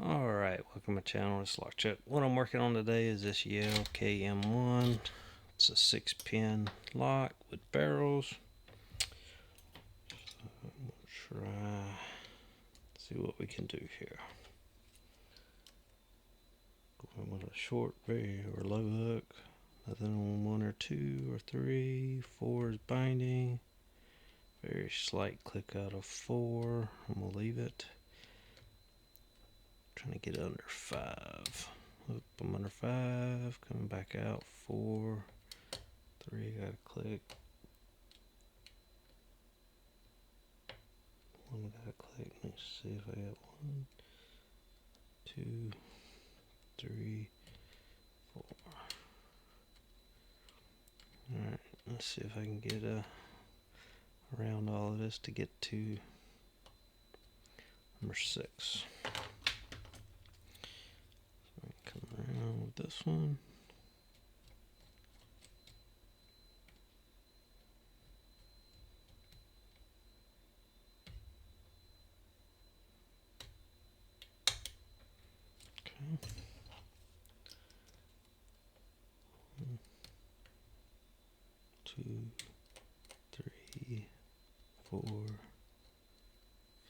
Alright, welcome to my channel. It's Lockchuck. What I'm working on today is this Yale KM1. It's a 6-pin lock with barrels. So we'll try see what we can do here. Going with a short or low hook. Nothing on 1 or 2 or 3. 4 is binding. Very slight click out of 4. I'm gonna leave it. Trying to get under 5. Oop, I'm under 5. Coming back out. 4. 3. Gotta click. 1. Gotta click. Let's see if I got 1, 2, 3, 4. Alright, let's see if I can get around all of this to get to number 6. Come around with this one. Okay. 1, 2, 3, 4,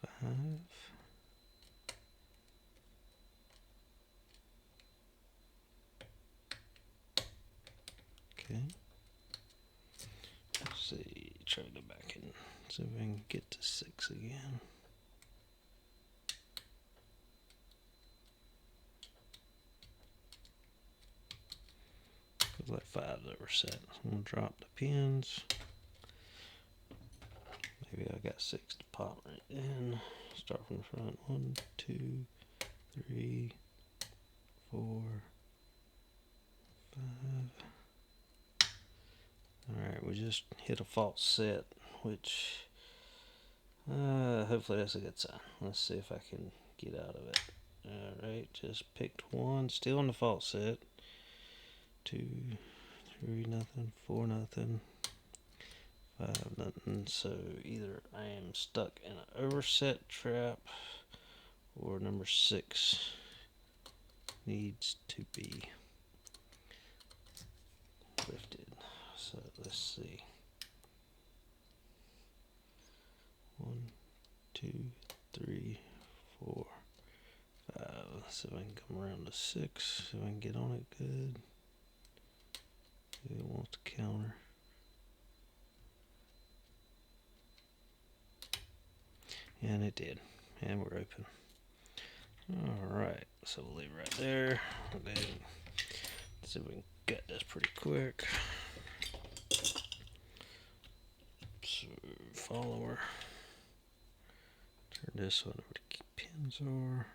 5. Okay. Let's see, try to go back and see if I can get to 6 again. Feels like 5's overset. So I'm gonna drop the pins. Maybe I got 6 to pop right in. Start from the front. 1, 2, 3, 4, 5. Alright, we just hit a false set, which hopefully that's a good sign. Let's see if I can get out of it. Alright, just picked 1, still in the false set. 2, 3, nothing, 4, nothing, 5, nothing. So either I am stuck in an overset trap or number 6 needs to be lifted. So let's see. 1, 2, 3, 4, 5. Let's see if I can come around to 6. See if I can get on it good. It wants to counter. And it did. And we're open. Alright, so we'll leave it right there. Okay. Let's see if we can get this pretty quick. So, follower. Turn this one over to key pins are.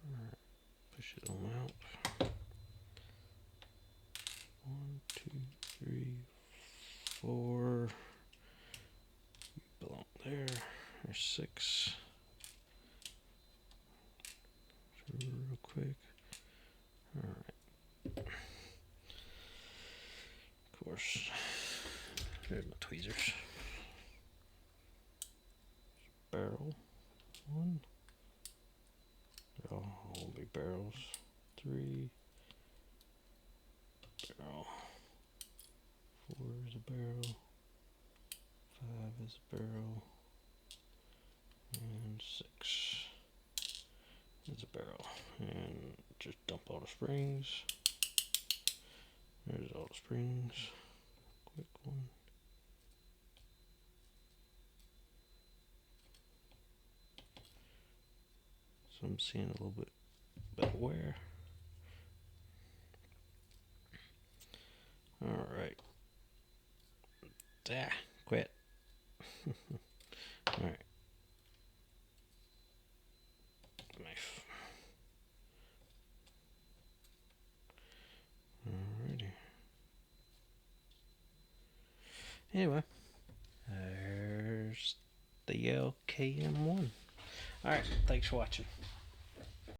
Alright, push it on out. 1, 2, 3, 4. You belong there. There's 6. Real quick. Alright. Of course, there's my tweezers. Barrel 1. They'll all be barrels. 3. Barrel. 4 is a barrel. 5 is a barrel. And 6 is a barrel. And just dump all the springs. There's all the springs. Quick one. So I'm seeing a little bit about wear. Alright. Quit. Alright. Knife. Alrighty. Anyway, there's the Yale KM1. Alright, thanks for watching.